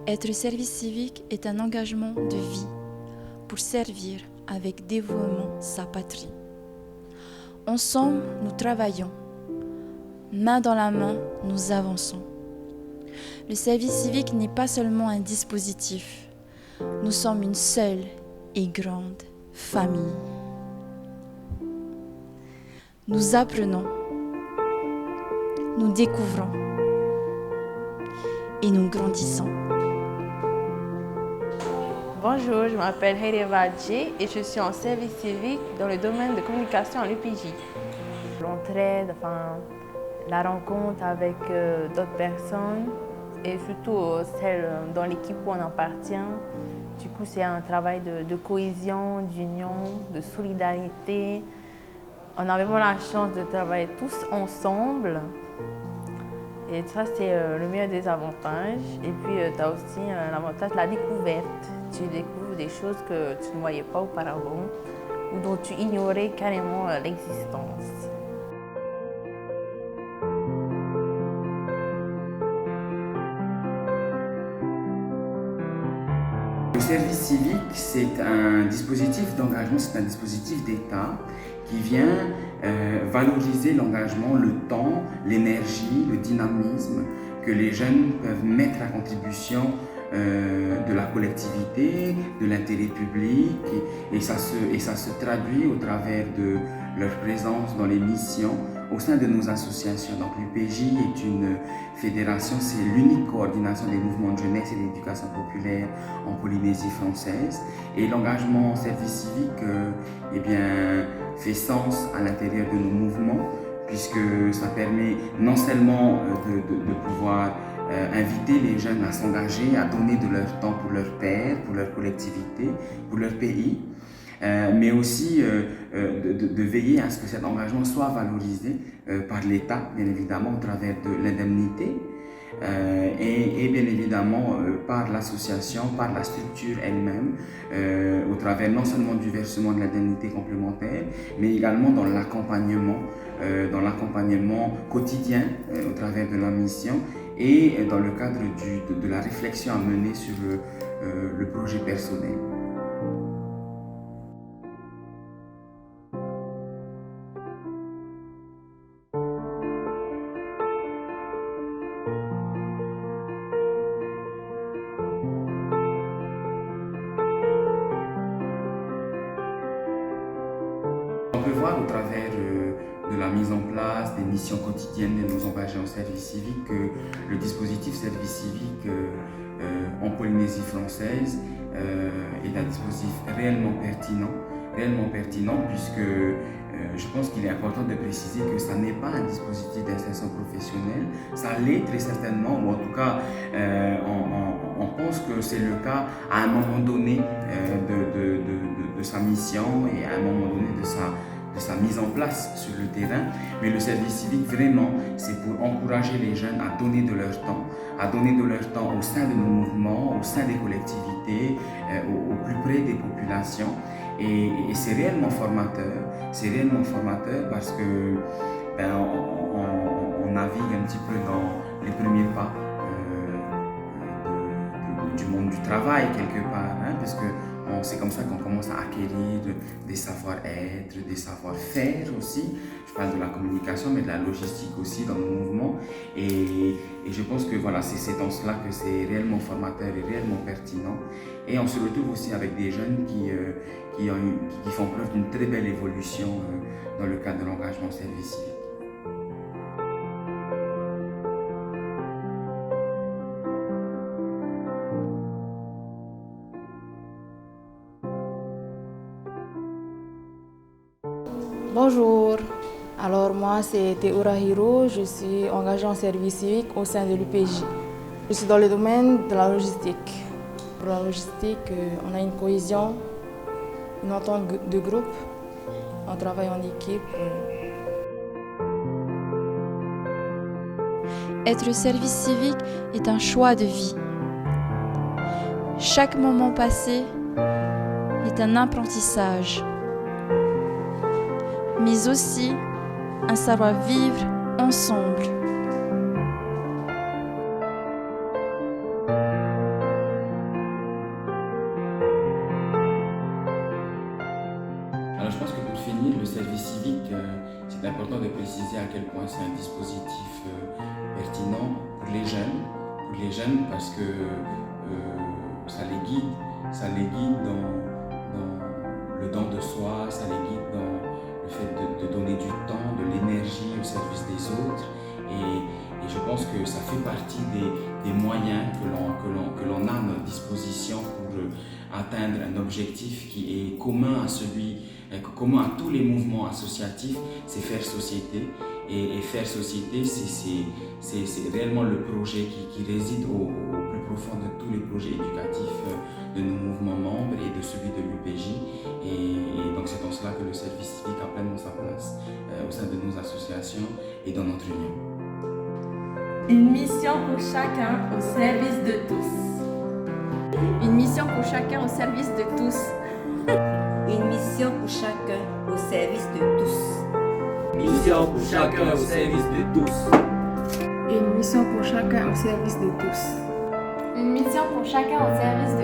Être service civique est un engagement de vie pour servir avec dévouement sa patrie. Ensemble, nous travaillons. Main dans la main, nous avançons. Le service civique n'est pas seulement un dispositif. Nous sommes une seule et grande famille. Nous apprenons, nous découvrons et nous grandissons. Bonjour, je m'appelle Hereva Adjé et je suis en service civique dans le domaine de communication à l'UPJ. L'entraide, la rencontre avec d'autres personnes et surtout celles dans l'équipe où on appartient. Du coup, c'est un travail de cohésion, d'union, de solidarité. On a vraiment la chance de travailler tous ensemble. Et ça, c'est le meilleur des avantages. Et puis, tu as aussi l'avantage de la découverte. Tu découvres des choses que tu ne voyais pas auparavant ou dont tu ignorais carrément l'existence. Le service civique, c'est un dispositif d'engagement, c'est un dispositif d'État qui vient valoriser l'engagement, le temps, l'énergie, le dynamisme que les jeunes peuvent mettre à contribution de la collectivité, de l'intérêt public, et ça se traduit au travers de leur présence dans les missions au sein de nos associations. Donc l'UPJ est une fédération, c'est l'unique coordination des mouvements de jeunesse et d'éducation populaire en Polynésie française. Et l'engagement en service civique fait sens à l'intérieur de nos mouvements, puisque ça permet non seulement de pouvoir inviter les jeunes à s'engager, à donner de leur temps pour leur père, pour leur collectivité, pour leur pays, mais aussi de veiller à ce que cet engagement soit valorisé par l'État, bien évidemment, au travers de l'indemnité, et bien évidemment par l'association, par la structure elle-même, au travers non seulement du versement de l'indemnité complémentaire, mais également dans l'accompagnement quotidien au travers de la mission et dans le cadre de la réflexion à mener sur le projet personnel. On peut voir au travers de la mise en place des missions quotidiennes de nos engagés en service civique que le dispositif service civique en Polynésie française est un dispositif réellement pertinent puisque je pense qu'il est important de préciser que ça n'est pas un dispositif d'insertion professionnelle, ça l'est très certainement, ou en tout cas on pense que c'est le cas à un moment donné de sa mission et à un moment donné de sa mise en place sur le terrain. Mais le service civique, vraiment, c'est pour encourager les jeunes à donner de leur temps au sein de nos mouvements, au sein des collectivités, au plus près des populations. Et c'est réellement formateur parce que on navigue un petit peu dans les premiers pas du monde du travail quelque part, parce que c'est comme ça qu'on commence à acquérir des savoir-être, des savoir-faire aussi. Je parle de la communication, mais de la logistique aussi dans nos mouvements. Et je pense que voilà, c'est dans cela que c'est réellement formateur et réellement pertinent. Et on se retrouve aussi avec des jeunes qui font preuve d'une très belle évolution dans le cadre de l'engagement au service civique. Bonjour, alors moi c'est Théora Hiro, je suis engagée en service civique au sein de l'UPJ. Je suis dans le domaine de la logistique. Pour la logistique, on a une cohésion, une entente de groupe, on travaille en équipe. Être service civique est un choix de vie. Chaque moment passé est un apprentissage, mais aussi un savoir-vivre ensemble. souligner, le service civique, c'est important de préciser à quel point c'est un dispositif pertinent pour les jeunes parce que ça les guide dans le don de soi, ça les guide dans le fait de donner du temps, de l'énergie au service des autres. Et je pense que ça fait partie des moyens que l'on a à notre disposition pour atteindre un objectif qui est commun à tous les mouvements associatifs, c'est faire société. Et faire société, c'est réellement le projet qui réside au plus profond de tous les projets éducatifs de nos mouvements membres et de celui de l'UPJ. Et donc c'est en cela que le service civique a pleinement sa place au sein de nos associations et dans notre union. Une mission pour chacun au service de tous. Une mission pour chacun au service de tous. Une mission pour chacun au service de tous. Mission pour chacun au service de tous. Une mission pour chacun au service de tous. Une mission pour chacun au service de